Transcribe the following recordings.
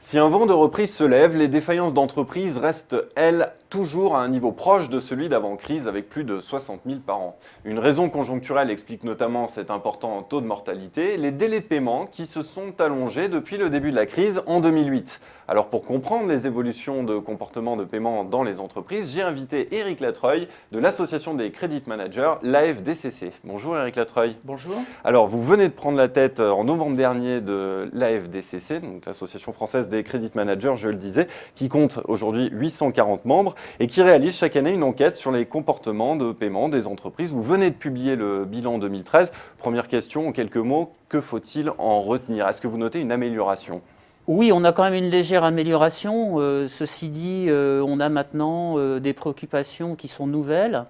Si un vent de reprise se lève, les défaillances d'entreprises restent, elles, toujours à un niveau proche de celui d'avant-crise avec plus de 60 000 par an. Une raison conjoncturelle explique notamment cet important taux de mortalité, les délais de paiement qui se sont allongés depuis le début de la crise en 2008. Alors pour comprendre les évolutions de comportement de paiement dans les entreprises, j'ai invité Éric Latreuil de l'association des Credit Managers, l'AFDCC. Bonjour Éric Latreuil. Bonjour. Alors vous venez de prendre la tête en novembre dernier de l'AFDCC, donc l'Association française des Credit Managers, je le disais, qui compte aujourd'hui 840 membres et qui réalise chaque année une enquête sur les comportements de paiement des entreprises. Vous venez de publier le bilan 2013. Première question, en quelques mots, que faut-il en retenir? Est-ce que vous notez une amélioration? Oui, on a quand même une légère amélioration. Ceci dit, on a maintenant des préoccupations qui sont nouvelles.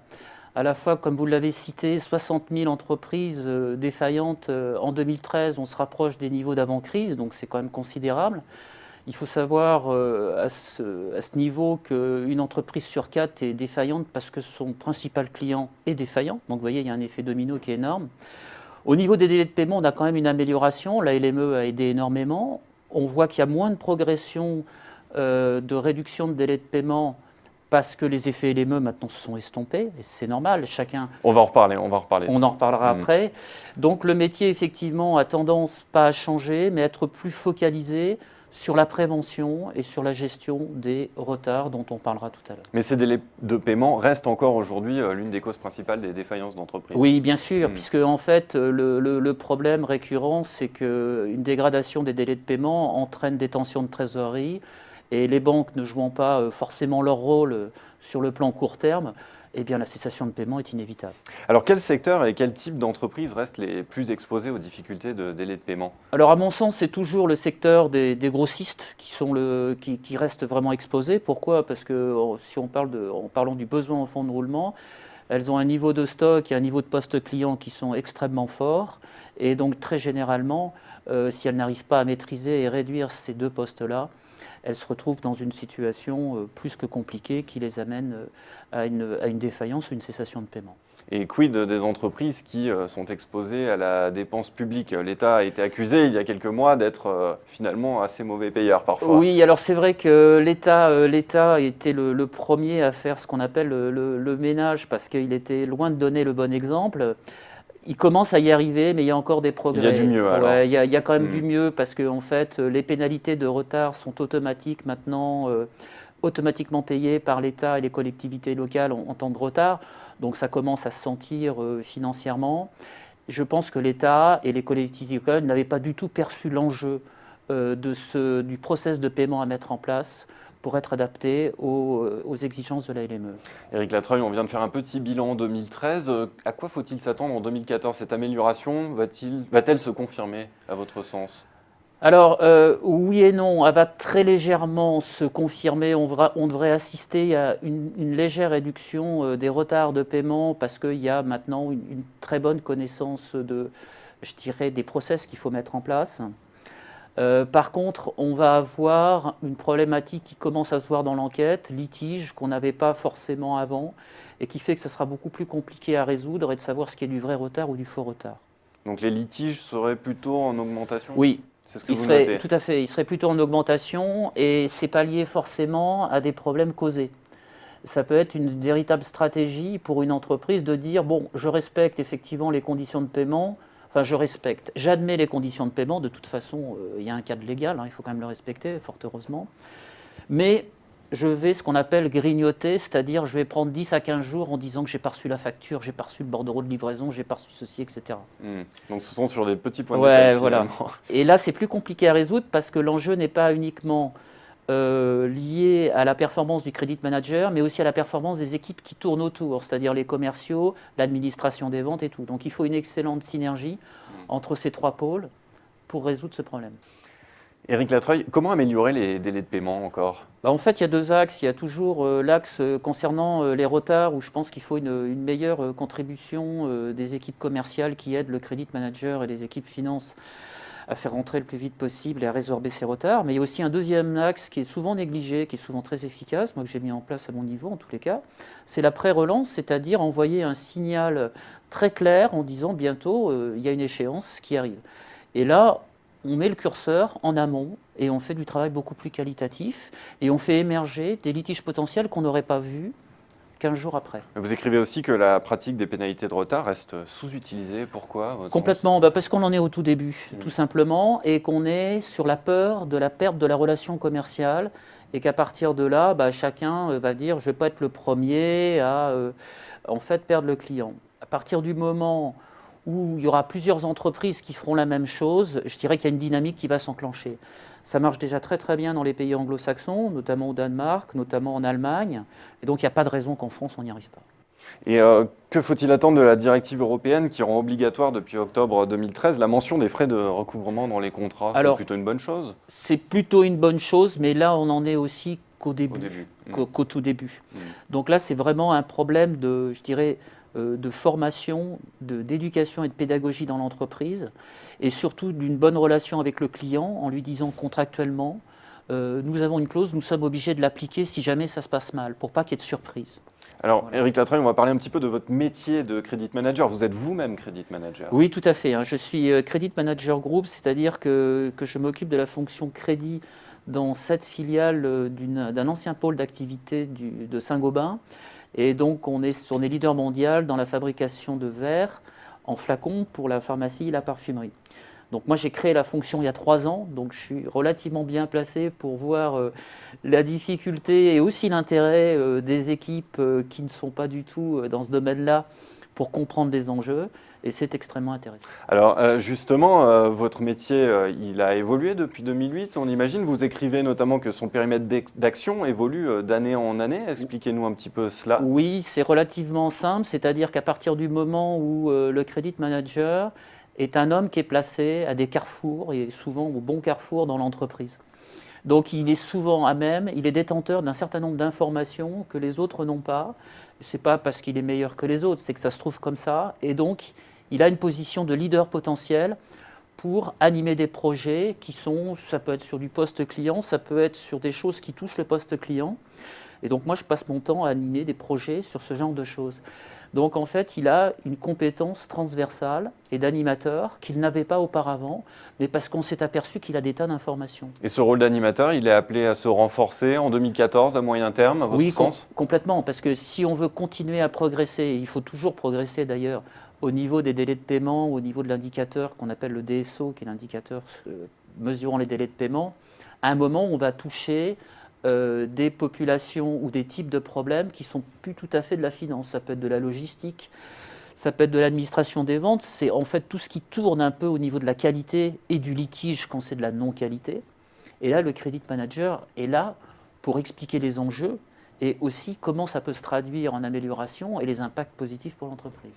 À la fois, comme vous l'avez cité, 60 000 entreprises défaillantes en 2013. On se rapproche des niveaux d'avant-crise, donc c'est quand même considérable. Il faut savoir à ce niveau qu'une entreprise sur 4 est défaillante parce que son principal client est défaillant. Donc vous voyez, il y a un effet domino qui est énorme. Au niveau des délais de paiement, on a quand même une amélioration. La LME a aidé énormément. On voit qu'il y a moins de progression de réduction de délais de paiement parce que les effets LME maintenant se sont estompés. Et c'est normal, chacun... On va en reparler. On en reparlera après. Donc le métier, effectivement, a tendance pas à changer, mais à être plus focalisé sur la prévention et sur la gestion des retards dont on parlera tout à l'heure. Mais ces délais de paiement restent encore aujourd'hui l'une des causes principales des défaillances d'entreprises. Oui, bien sûr, puisque en fait, le problème récurrent, c'est qu'une dégradation des délais de paiement entraîne des tensions de trésorerie et les banques ne jouant pas forcément leur rôle sur le plan court terme, eh bien, la cessation de paiement est inévitable. Alors, quel secteur et quel type d'entreprises restent les plus exposés aux difficultés de délai de paiement? Alors, à mon sens, c'est toujours le secteur des grossistes qui restent vraiment exposés. Pourquoi? Parce que si on parle en parlant du besoin en fonds de roulement, elles ont un niveau de stock et un niveau de poste client qui sont extrêmement forts. Et donc, très généralement, si elles n'arrivent pas à maîtriser et réduire ces deux postes-là, elles se retrouvent dans une situation plus que compliquée qui les amène à une défaillance ou une cessation de paiement. Et quid des entreprises qui sont exposées à la dépense publique? L'État a été accusé il y a quelques mois d'être finalement assez mauvais payeur parfois. Oui, alors c'est vrai que l'État était le premier à faire ce qu'on appelle le ménage parce qu'il était loin de donner le bon exemple. Il commence à y arriver, mais il y a encore des progrès. Il y a du mieux alors. Ouais, il y a quand même du mieux parce que en fait, les pénalités de retard sont automatiques maintenant, automatiquement payées par l'État et les collectivités locales en temps de retard. Donc ça commence à se sentir financièrement. Je pense que l'État et les collectivités locales n'avaient pas du tout perçu l'enjeu du process de paiement à mettre en place pour être adapté aux exigences de la LME. Éric Latreuil, on vient de faire un petit bilan en 2013. À quoi faut-il s'attendre en 2014? Cette amélioration va-t-elle se confirmer à votre sens? Alors, oui et non, elle va très légèrement se confirmer. On devrait assister à une légère réduction des retards de paiement parce qu'il y a maintenant une très bonne connaissance je dirais, des process qu'il faut mettre en place. Par contre, on va avoir une problématique qui commence à se voir dans l'enquête, litige qu'on n'avait pas forcément avant et qui fait que ce sera beaucoup plus compliqué à résoudre et de savoir ce qui est du vrai retard ou du faux retard. Donc les litiges seraient plutôt en augmentation? Oui. C'est ce que vous notez? Tout à fait, il serait plutôt en augmentation et ce n'est pas lié forcément à des problèmes causés. Ça peut être une véritable stratégie pour une entreprise de dire, bon, je respecte effectivement les conditions de paiement, enfin j'admets les conditions de paiement, de toute façon, il y a un cadre légal, il faut quand même le respecter, fort heureusement, mais je vais ce qu'on appelle grignoter, c'est-à-dire je vais prendre 10 à 15 jours en disant que j'ai pas reçu la facture, j'ai pas reçu le bordereau de livraison, j'ai pas reçu ceci, etc. Donc ce sont sur des petits points de Ouais, détail voilà. finalement. Et là, c'est plus compliqué à résoudre parce que l'enjeu n'est pas uniquement lié à la performance du credit manager, mais aussi à la performance des équipes qui tournent autour, c'est-à-dire les commerciaux, l'administration des ventes et tout. Donc il faut une excellente synergie entre ces trois pôles pour résoudre ce problème. Éric Latreuil, comment améliorer les délais de paiement encore? En fait, il y a deux axes. Il y a toujours l'axe concernant les retards où je pense qu'il faut une meilleure contribution des équipes commerciales qui aident le credit manager et les équipes finance à faire rentrer le plus vite possible et à résorber ces retards. Mais il y a aussi un deuxième axe qui est souvent négligé, qui est souvent très efficace, moi que j'ai mis en place à mon niveau en tous les cas, c'est la pré-relance, c'est-à-dire envoyer un signal très clair en disant bientôt il y a une échéance qui arrive. Et là, on met le curseur en amont et on fait du travail beaucoup plus qualitatif et on fait émerger des litiges potentiels qu'on n'aurait pas vus 15 jours après. Vous écrivez aussi que la pratique des pénalités de retard reste sous-utilisée. Pourquoi, à votre Complètement, parce qu'on en est au tout début, tout simplement, et qu'on est sur la peur de la perte de la relation commerciale, et qu'à partir de là, chacun va dire « je ne vais pas être le premier à en fait perdre le client ». À partir du moment où il y aura plusieurs entreprises qui feront la même chose, je dirais qu'il y a une dynamique qui va s'enclencher. Ça marche déjà très très bien dans les pays anglo-saxons, notamment au Danemark, notamment en Allemagne, et donc il n'y a pas de raison qu'en France on n'y arrive pas. Et que faut-il attendre de la directive européenne qui rend obligatoire depuis octobre 2013 la mention des frais de recouvrement dans les contrats? C'est plutôt une bonne chose? C'est plutôt une bonne chose, mais là on en est aussi qu'au début, qu'au tout début. Donc là c'est vraiment un problème de, je dirais, de formation, d'éducation et de pédagogie dans l'entreprise, et surtout d'une bonne relation avec le client en lui disant contractuellement nous avons une clause, nous sommes obligés de l'appliquer si jamais ça se passe mal, pour pas qu'il y ait de surprise. Alors, voilà. Éric Latreille, on va parler un petit peu de votre métier de Credit Manager. Vous êtes vous-même Credit Manager? Oui, tout à fait. Je suis Credit Manager Group, c'est-à-dire que je m'occupe de la fonction crédit dans 7 filiales d'un ancien pôle d'activité de Saint-Gobain. Et donc, on est leader mondial dans la fabrication de verres en flacons pour la pharmacie et la parfumerie. Donc moi, j'ai créé la fonction il y a 3 ans, donc je suis relativement bien placé pour voir la difficulté et aussi l'intérêt des équipes qui ne sont pas du tout dans ce domaine-là pour comprendre les enjeux, et c'est extrêmement intéressant. Alors justement, votre métier, il a évolué depuis 2008, on imagine. Vous écrivez notamment que son périmètre d'action évolue d'année en année. Expliquez-nous un petit peu cela. Oui, c'est relativement simple, c'est-à-dire qu'à partir du moment où le Credit Manager est un homme qui est placé à des carrefours, et souvent au bon carrefour dans l'entreprise. Donc il est souvent à même, il est détenteur d'un certain nombre d'informations que les autres n'ont pas. Ce n'est pas parce qu'il est meilleur que les autres, c'est que ça se trouve comme ça. Et donc il a une position de leader potentiel pour animer des projets qui sont, ça peut être sur du poste client, ça peut être sur des choses qui touchent le poste client. Et donc moi je passe mon temps à animer des projets sur ce genre de choses. Donc en fait, il a une compétence transversale et d'animateur qu'il n'avait pas auparavant, mais parce qu'on s'est aperçu qu'il a des tas d'informations. Et ce rôle d'animateur, il est appelé à se renforcer en 2014 à moyen terme, à votre sens? Oui, complètement, parce que si on veut continuer à progresser, et il faut toujours progresser d'ailleurs au niveau des délais de paiement, au niveau de l'indicateur qu'on appelle le DSO, qui est l'indicateur mesurant les délais de paiement, à un moment on va toucher des populations ou des types de problèmes qui ne sont plus tout à fait de la finance. Ça peut être de la logistique, ça peut être de l'administration des ventes. C'est en fait tout ce qui tourne un peu au niveau de la qualité et du litige quand c'est de la non-qualité. Et là, le Credit Manager est là pour expliquer les enjeux et aussi comment ça peut se traduire en amélioration et les impacts positifs pour l'entreprise.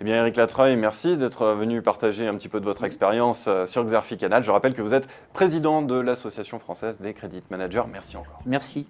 Eh bien, Éric Latreille, merci d'être venu partager un petit peu de votre expérience sur Xerfi Canal. Je rappelle que vous êtes président de l'Association française des Credit Managers. Merci encore. Merci.